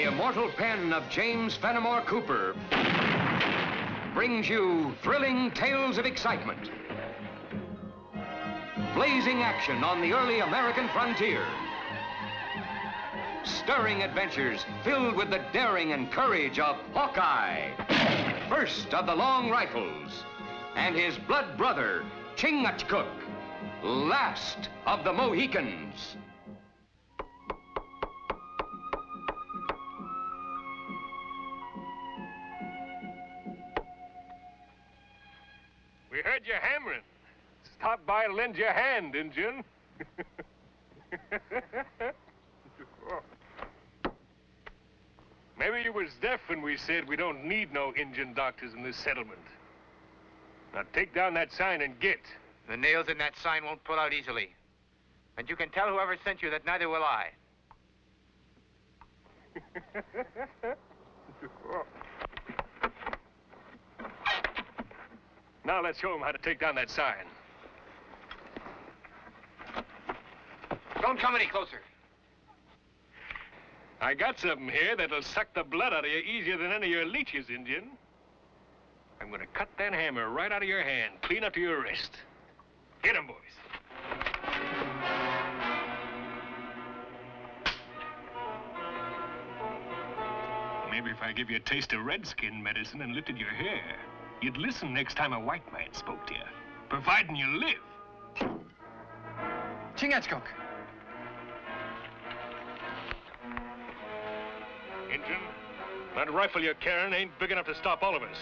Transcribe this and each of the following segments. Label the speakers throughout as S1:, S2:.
S1: immortal pen of James Fenimore Cooper brings you thrilling tales of excitement, blazing action on the early American frontier, stirring adventures filled with the daring and courage of Hawkeye, first of the long rifles, and his blood brother, Chingachgook, last of the Mohicans.
S2: We heard you hammering. Stop by and lend your hand, Injun. Maybe you was deaf when we said we don't need no Injun doctors in this settlement. Now take down that sign and get.
S3: The nails in that sign won't pull out easily. And you can tell whoever sent you that neither will I.
S2: Now let's show him how to take down that sign.
S3: Don't come any closer.
S2: I got something here that'll suck the blood out of you easier than any of your leeches, Indian. I'm gonna cut that hammer right out of your hand, clean up to your wrist. Get him, boys. Maybe if I give you a taste of redskin medicine and lifted your hair, you'd listen next time a white man spoke to you, providing you live.
S3: Chingachgook.
S2: Injun, that rifle you're carrying ain't big enough to stop all of us.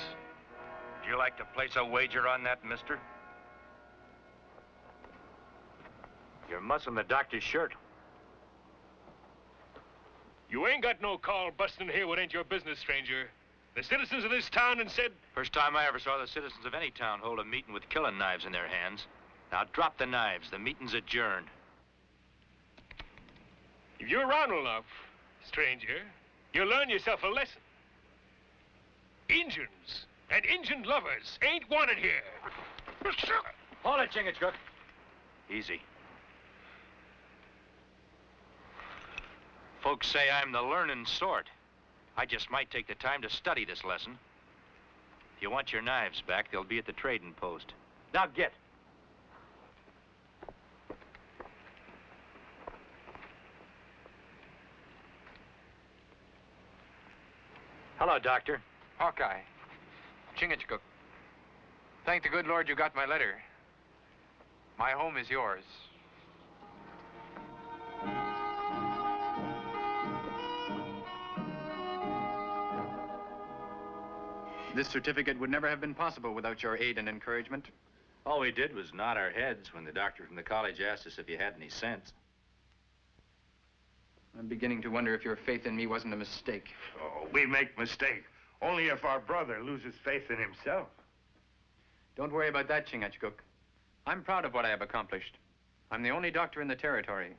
S4: Would you like to place a wager on that, mister? You're mussing the doctor's shirt.
S2: You ain't got no call busting here what ain't your business, stranger. The citizens of this town and said...
S4: First time I ever saw the citizens of any town hold a meeting with killing knives in their hands. Now drop the knives. The meeting's adjourned.
S2: If you're around enough, stranger, you'll learn yourself a lesson. Injuns and Injun lovers ain't wanted here.
S4: Hold it, Chingachgook. Easy. Folks say I'm the learning sort. I just might take the time to study this lesson. If you want your knives back, they'll be at the trading post. Now get. Hello, Doctor.
S3: Hawkeye. Chingachgook. Thank the good Lord you got my letter. My home is yours. This certificate would never have been possible without your aid and encouragement.
S4: All we did was nod our heads when the doctor from the college asked us if you had any sense.
S3: I'm beginning to wonder if your faith in me wasn't a mistake.
S5: Oh, we make mistakes. Only if our brother loses faith in himself.
S3: Don't worry about that, Chingachgook. I'm proud of what I have accomplished. I'm the only doctor in the territory.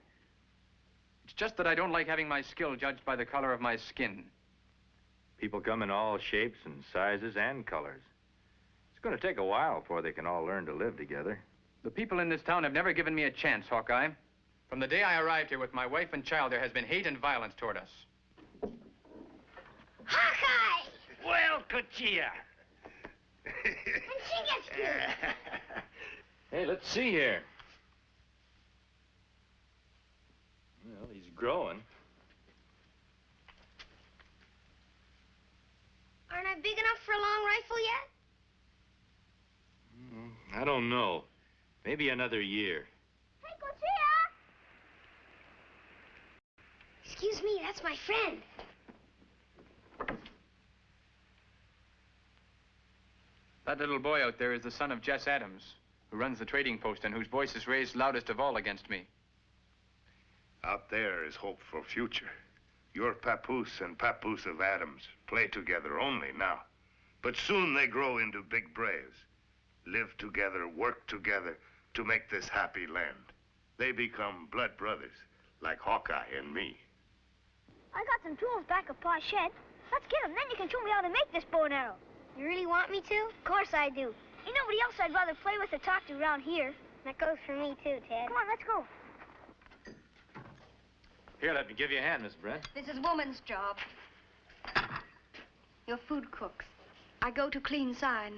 S3: It's just that I don't like having my skill judged by the color of my skin.
S4: People come in all shapes and sizes and colors. It's going to take a while before they can all learn to live together.
S3: The people in this town have never given me a chance, Hawkeye. From the day I arrived here with my wife and child, there has been hate and violence toward us.
S6: Hawkeye!
S5: Well, Cuchilla.
S6: And Chingachgook!
S4: Hey, let's see here. Well, he's growing.
S6: Aren't I big enough for a long rifle yet?
S4: I don't know. Maybe another year.
S6: Hey, Cuchilla! Excuse me, that's my friend.
S3: That little boy out there is the son of Jess Adams, who runs the trading post and whose voice is raised loudest of all against me.
S5: Out there is hope for future. Your papoose and papoose of Adams play together only now. But soon they grow into big braves. Live together, work together to make this happy land. They become blood brothers, like Hawkeye and me.
S6: I got some tools back at Pa's shed. Let's get them, then you can show me how to make this bow and arrow. You really want me to? Of course I do. Ain't nobody else I'd rather play with or talk to around here. That goes for me too, Ted. Come on, let's go.
S4: Here, let me give you a hand, Miss Brent.
S7: This is woman's job. Your food cooks. I go to clean sign.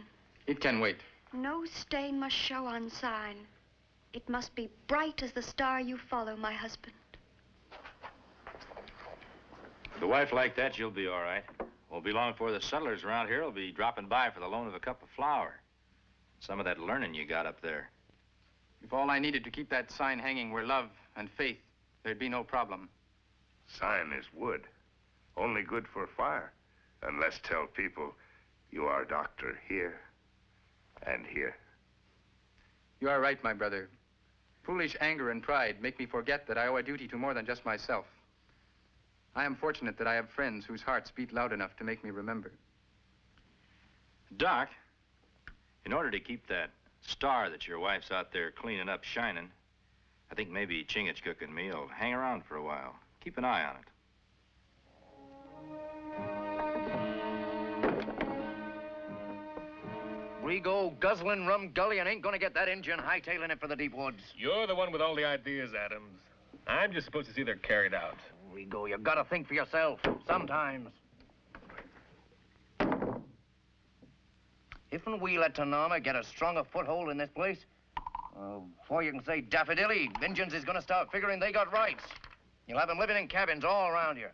S3: It can wait.
S7: No stain must show on sign. It must be bright as the star you follow, my husband.
S4: With a wife like that, you'll be all right. Won't be long before the settlers around here will be dropping by for the loan of a cup of flour. Some of that learning you got up there.
S3: If all I needed to keep that sign hanging were love and faith, there'd be no problem.
S5: Sign is wood. Only good for fire. Unless tell people you are doctor here and here.
S3: You are right, my brother. Foolish anger and pride make me forget that I owe a duty to more than just myself. I am fortunate that I have friends whose hearts beat loud enough to make me remember.
S4: Doc, in order to keep that star that your wife's out there cleaning up shining, I think maybe Chingachgook and me will hang around for a while. Keep an eye on it.
S8: Rigo, guzzling rum gully, and ain't gonna get that Injun hightailing it for the deep woods.
S2: You're the one with all the ideas, Adams. I'm just supposed to see they're carried out.
S8: Rigo, you gotta think for yourself, sometimes. If we let Tanama get a stronger foothold in this place, before you can say daffodilly, Injuns is gonna start figuring they got rights. You'll have them living in cabins all around here.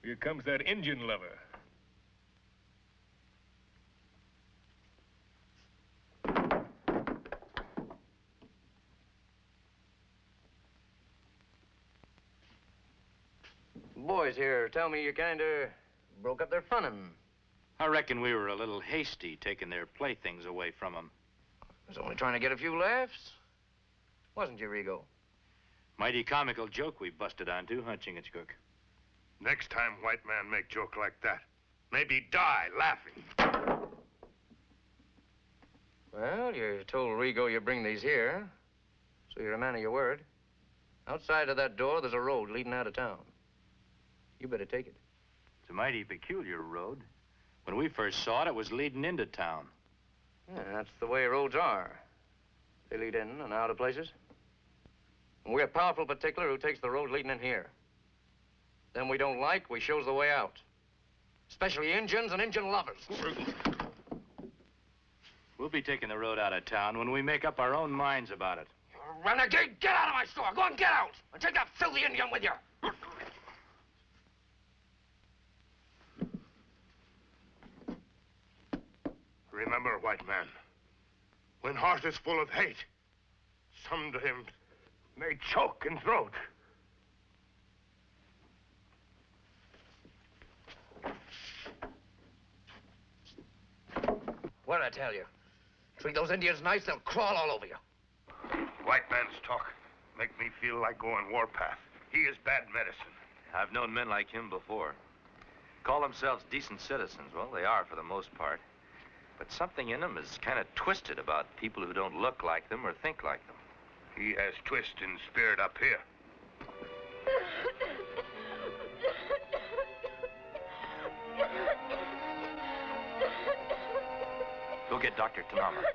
S2: Here comes that Injun lover.
S8: Boys here tell me you kinda broke up their funnin'.
S4: I reckon we were a little hasty taking their playthings away from them.
S8: Was only trying to get a few laughs. Wasn't you, Rigo?
S4: Mighty comical joke we busted onto, huh, Chingachgook?
S5: Next time white man make joke like that, maybe die laughing.
S8: Well, you told Rigo you bring these here, so you're a man of your word. Outside of that door, there's a road leading out of town. You better take it.
S4: It's a mighty peculiar road. When we first saw it, it was leading into town.
S8: Yeah, that's the way roads are. They lead in and out of places. And we're powerful particular who takes the road leading in here. Them we don't like, we shows the way out. Especially Injuns and Injun lovers.
S4: We'll be taking the road out of town when we make up our own minds about it.
S8: You renegade, get out of my store. Go and get out. And take that filthy Indian with you.
S5: Remember, white man, when heart is full of hate, sometimes may choke in throat.
S8: What'd I tell you? Treat those Indians nice, they'll crawl all over you.
S5: White man's talk make me feel like going warpath. He is bad medicine.
S4: I've known men like him before. Call themselves decent citizens. Well, they are for the most part. But something in them is kind of twisted about people who don't look like them or think like them.
S5: He has twist in spirit up here.
S4: Go get Dr. Tanama.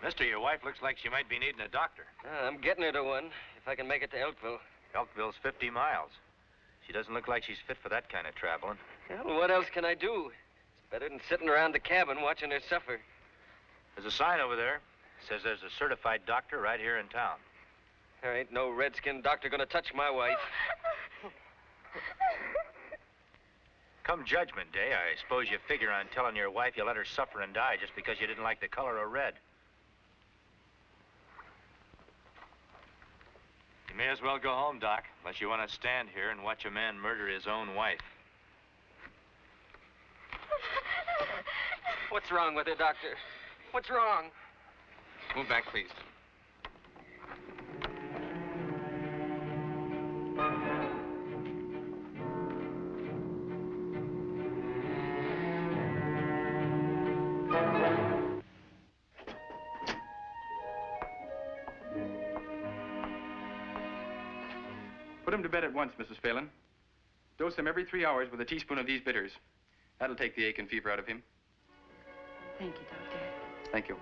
S4: Mister, your wife looks like she might be needing a doctor.
S8: I'm getting her to one, if I can make it to Elkville.
S4: Elkville's 50 miles. She doesn't look like she's fit for that kind of traveling.
S8: Well, what else can I do? It's better than sitting around the cabin watching her suffer.
S4: There's a sign over there. Says there's a certified doctor right here in town.
S8: There ain't no redskin doctor gonna touch my wife.
S4: Come Judgment Day, I suppose you figure on telling your wife you let her suffer and die just because you didn't like the color of red. You may as well go home, Doc, unless you want to stand here and watch a man murder his own wife.
S8: What's wrong with her, Doctor? What's wrong?
S3: Move back, please. Put him to bed at once, Mrs. Phelan. Dose him every 3 hours with a teaspoon of these bitters. That'll take the ache and fever out of him.
S7: Thank you, Doctor.
S3: Thank you.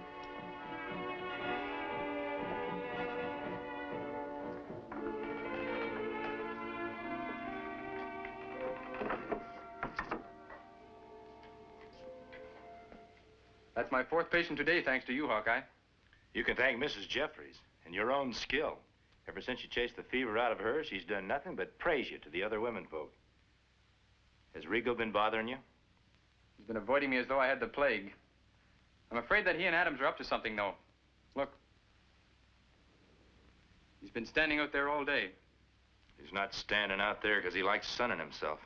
S3: That's my fourth patient today, thanks to you, Hawkeye.
S4: You can thank Mrs. Jeffries and your own skill. Ever since you chased the fever out of her, she's done nothing but praise you to the other women folk. Has Rigo been bothering you?
S3: He's been avoiding me as though I had the plague. I'm afraid that he and Adams are up to something, though. Look. He's been standing out there all day.
S4: He's not standing out there because he likes sunning himself.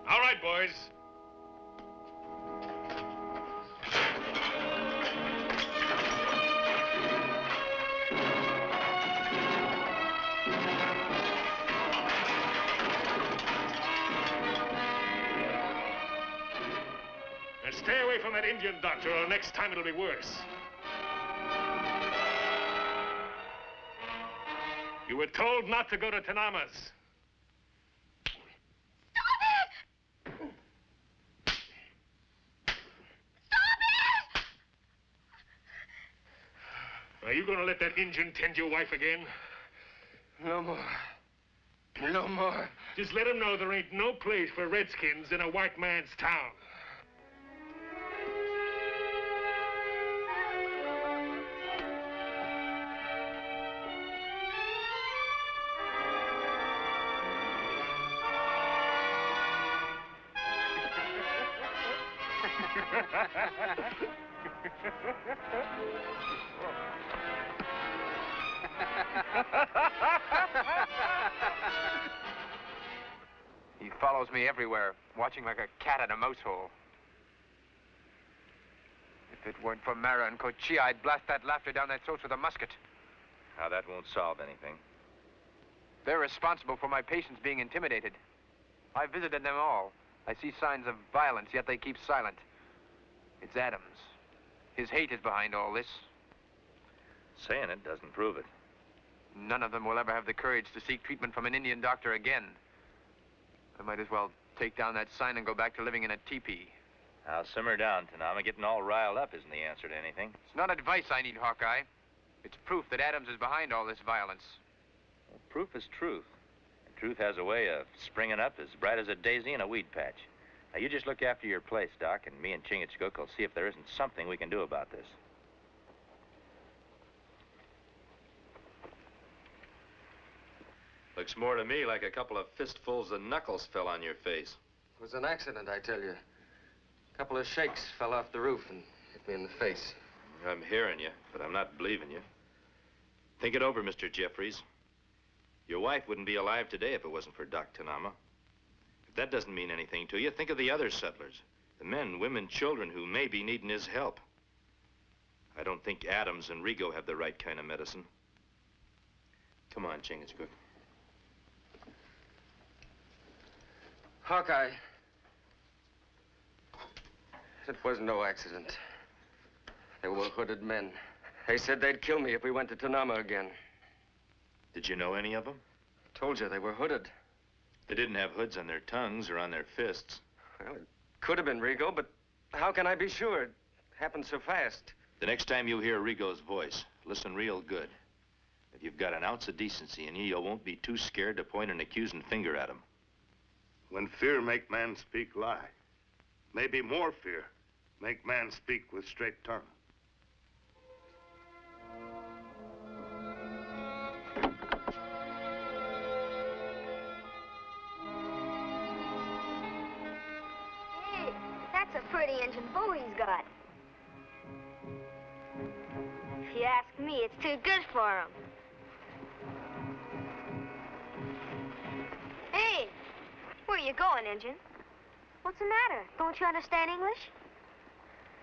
S2: All right, boys. Now stay away from that Indian doctor, or next time it'll be worse. You were told not to go to Tanama's. Are you gonna let that Injun tend your wife again?
S8: No more. No more.
S2: Just let him know there ain't no place for redskins in a white man's town.
S9: He follows me everywhere, watching like a cat at a mouse hole. If it weren't for Mara and Cochia, I'd blast that laughter down that throat with a musket.
S4: Now, that won't solve anything.
S9: They're responsible for my patients being intimidated. I visited them all. I see signs of violence, yet they keep silent. It's Adams. His hate is behind all this.
S4: Saying it doesn't prove it.
S9: None of them will ever have the courage to seek treatment from an Indian doctor again. I might as well take down that sign and go back to living in a teepee.
S4: Now, simmer down, Tanama. Getting all riled up isn't the answer to anything.
S9: It's not advice I need, Hawkeye. It's proof that Adams is behind all this violence.
S4: Well, proof is truth. And truth has a way of springing up as bright as a daisy in a weed patch. Now, you just look after your place, Doc, and me and Chingachgook will see if there isn't something we can do about this.
S8: Looks more to me like a couple of fistfuls of knuckles fell on your face.
S10: It was an accident, I tell you. A couple of shakes fell off the roof and hit me in the face.
S4: I'm hearing you, but I'm not believing you. Think it over, Mr. Jeffries. Your wife wouldn't be alive today if it wasn't for Doc Tanama. If that doesn't mean anything to you, think of the other settlers. The men, women, children who may be needing his help. I don't think Adams and Rigo have the right kind of medicine. Come on, Chingachgook.
S10: Hawkeye. It was no accident. They were hooded men. They said they'd kill me if we went to Tanama again.
S4: Did you know any of them?
S10: Told you, they were hooded.
S4: They didn't have hoods on their tongues or on their fists.
S10: Well, it could have been Rigo, but how can I be sure? It happened so fast.
S4: The next time you hear Rigo's voice, listen real good. If you've got an ounce of decency in you won't be too scared to point an accusing finger at him.
S5: When fear make man speak lie, maybe more fear make man speak with straight tongue.
S6: Hey, that's a pretty engine bull he's got. If you ask me, it's too good for him. Hey, where you going, Injun? What's the matter? Don't you understand English?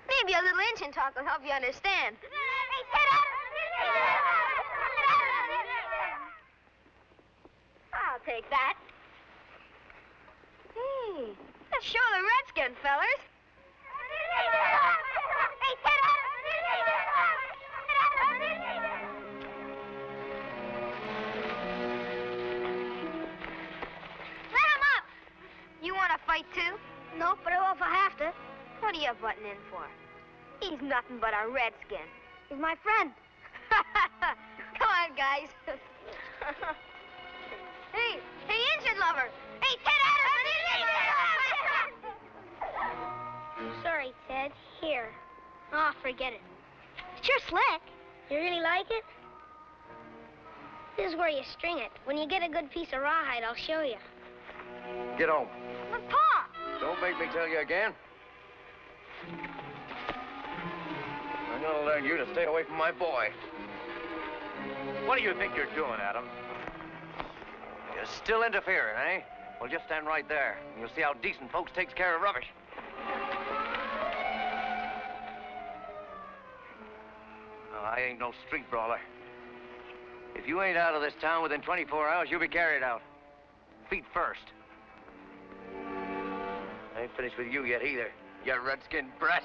S6: Maybe a little Injun talk will help you understand. I'll take that. Hey, let's show the redskin, fellers. You want to fight too? No, but I will if I have to. What are you butting in for? He's nothing but a redskin. He's my friend. guys. Hey, Injun lover. Hey, Ted Adams, an Injun lover. Sorry, Ted. Here. Oh, forget it. It's your slick. You really like it? This is where you string it. When you get a good piece of rawhide, I'll show you.
S8: Get home.
S6: But, Pa!
S8: Don't make me tell you again. I'm gonna learn you to stay away from my boy.
S9: What do you think you're doing, Adam?
S8: You're still interfering, eh? Well, just stand right there, and you'll see how decent folks takes care of rubbish. No, I ain't no street brawler. If you ain't out of this town within 24 hours, you'll be carried out. Feet first. I ain't finished with you yet either, you redskin brat.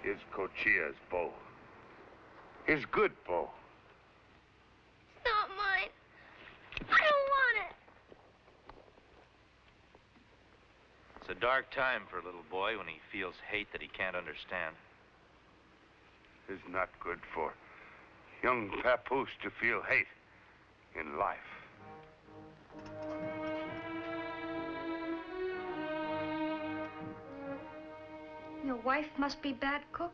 S5: Here's Cochia's bow. His good bow.
S6: It's not mine. I don't want it.
S4: It's a dark time for a little boy when he feels hate that he can't understand.
S5: It's not good for young papoose to feel hate in life.
S7: Your wife must be bad cook.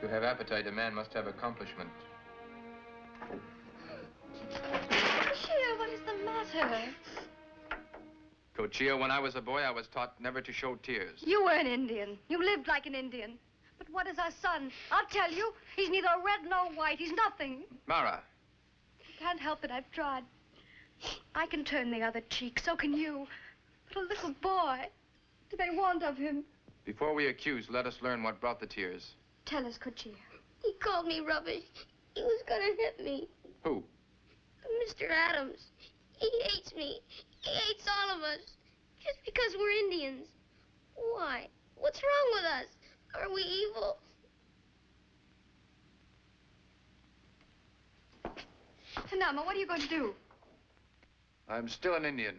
S3: To have appetite, a man must have accomplishment.
S7: Chia, what is the matter?
S3: Cochia, when I was a boy, I was taught never to show tears.
S7: You were an Indian. You lived like an Indian. But what is our son? I'll tell you. He's neither red nor white. He's nothing.
S3: Mara,
S7: Can't help it. I've tried. I can turn the other cheek. So can you. But a little boy. What do they want of him?
S3: before we accuse, let us learn what brought the tears.
S7: Tell us, Cochia.
S6: He called me rubbish. He was gonna hit me.
S3: Who?
S6: Mr. Adams. He hates me. He hates all of us. Just because we're Indians. Why? What's wrong with us? Are we evil?
S7: Tanama, what are you going to do?
S3: I'm still an Indian.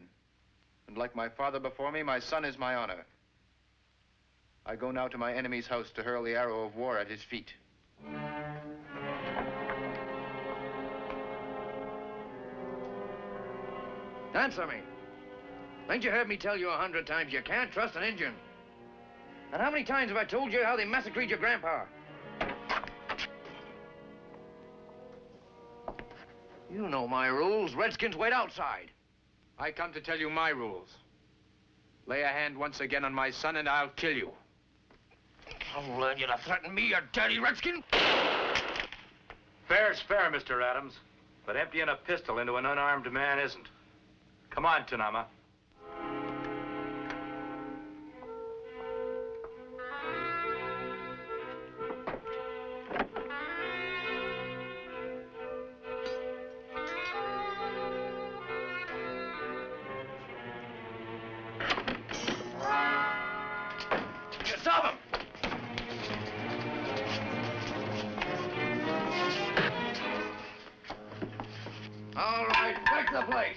S3: And like my father before me, my son is my honor. I go now to my enemy's house to hurl the arrow of war at his feet.
S8: Answer me. Ain't you heard me tell you 100 times you can't trust an Indian? And how many times have I told you how they massacred your grandpa? You know my rules. Redskins wait outside.
S3: I come to tell you my rules. Lay a hand once again on my son and I'll kill you.
S8: I'll learn you to threaten me, you dirty redskin.
S4: Fair's fair, Mr. Adams. But emptying a pistol into an unarmed man isn't. Come on, Tanama.
S8: Stop him! All right, take the place.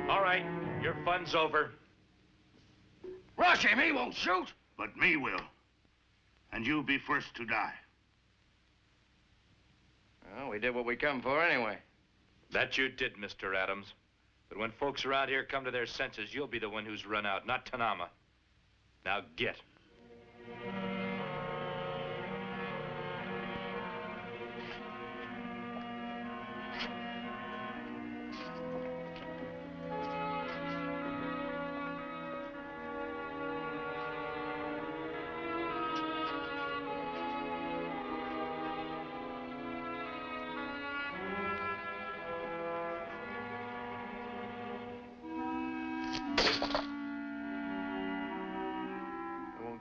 S4: All right, your fun's over.
S8: Rush him, he won't shoot.
S5: But me will. And you'll be first to die.
S8: Well, we did what we come for anyway.
S4: That you did, Mr. Adams. But when folks around here come to their senses, you'll be the one who's run out, not Tanama. Now get.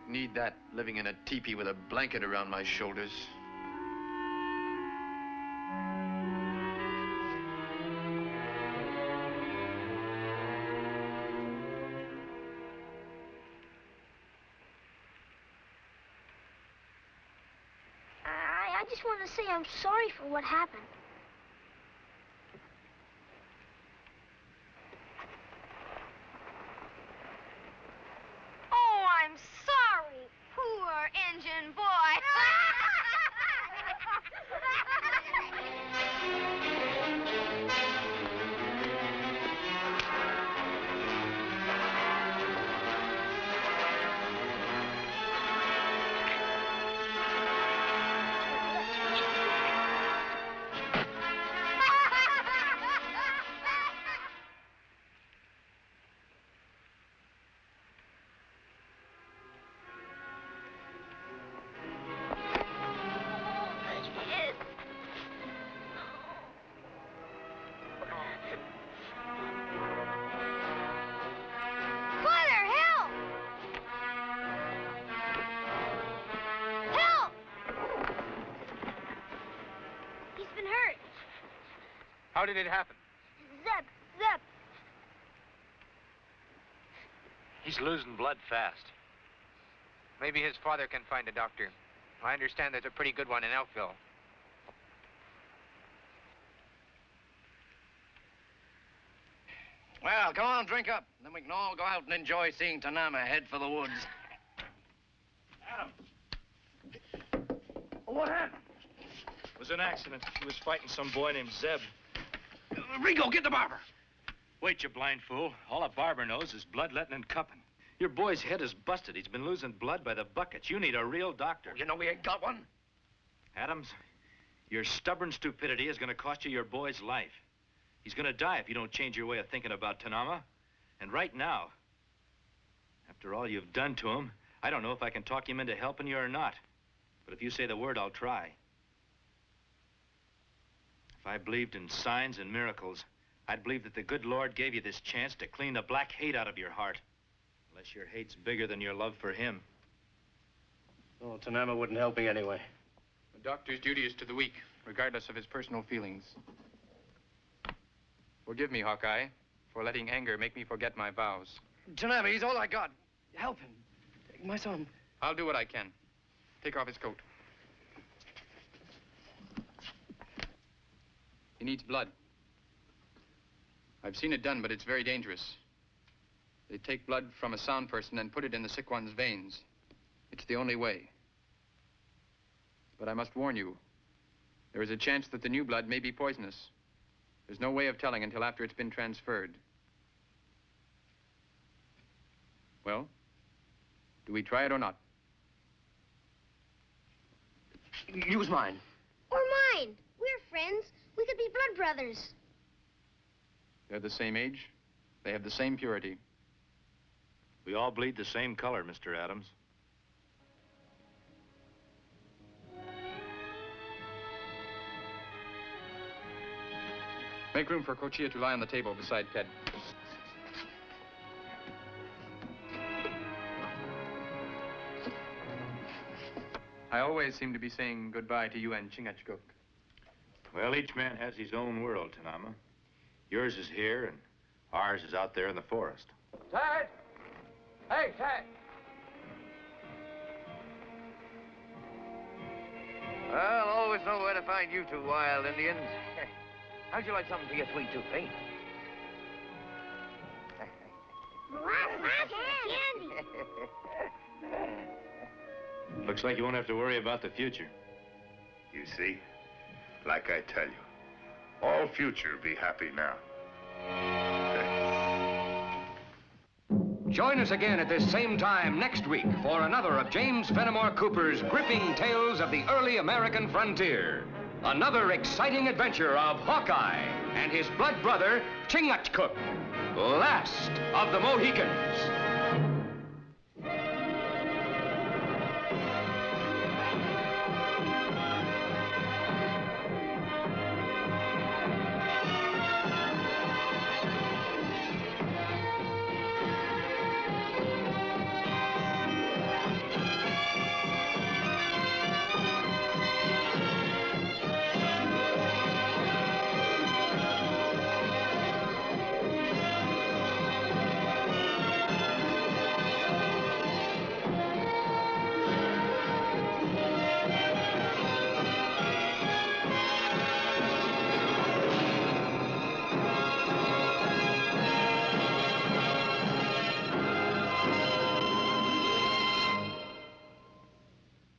S3: Need that living in a teepee with a blanket around my shoulders.
S6: just want to say I'm sorry for what happened.
S11: Oh, I'm sorry, poor engine boy.
S9: How did it happen?
S6: Zeb.
S9: He's losing blood fast. Maybe his father can find a doctor. I understand there's a pretty good one in Elkville.
S8: Well, come on, drink up. Then we can all go out and enjoy seeing Tanama head for the woods.
S4: Adam!
S8: What happened?
S4: It was an accident. He was fighting some boy named Zeb.
S8: Rico, get the barber.
S4: Wait, you blind fool. All a barber knows is bloodletting and cupping. Your boy's head is busted. He's been losing blood by the buckets. You need a real doctor.
S8: You know we ain't got one.
S4: Adams, your stubborn stupidity is going to cost you your boy's life. He's going to die if you don't change your way of thinking about Tanama. And right now, after all you've done to him, I don't know if I can talk him into helping you or not. But if you say the word, I'll try. If I believed in signs and miracles, I'd believe that the good Lord gave you this chance to clean the black hate out of your heart. Unless your hate's bigger than your love for him.
S12: Oh, Tanama wouldn't help me anyway.
S3: The doctor's duty is to the weak, regardless of his personal feelings. Forgive me, Hawkeye, for letting anger make me forget my vows.
S8: Tanama, he's all I got. Help him. My son.
S3: I'll do what I can. Take off his coat. He needs blood. I've seen it done, but it's very dangerous. They take blood from a sound person and put it in the sick one's veins. It's the only way. But I must warn you, there is a chance that the new blood may be poisonous. There's no way of telling until after it's been transferred. Well, do we try it or not?
S8: Use mine.
S6: Or mine. We're friends. We could be blood brothers.
S3: They're the same age. They have the same purity.
S4: We all bleed the same color, Mr. Adams.
S3: Make room for Cochia to lie on the table beside Ted. I always seem to be saying goodbye to you and Chingachgook.
S4: Well, each man has his own world, Tanama. Yours is here, and ours is out there in the forest.
S8: Ted! Hey, Ted! I'll always know where to find you two wild Indians. How'd you like something for your sweet tooth, eh?
S6: Candy.
S4: Looks like you won't have to worry about the future.
S5: You see? Like I tell you, all future be happy now.
S1: Join us again at this same time next week for another of James Fenimore Cooper's gripping tales of the early American frontier. Another exciting adventure of Hawkeye and his blood brother, Chingachgook, last of the Mohicans.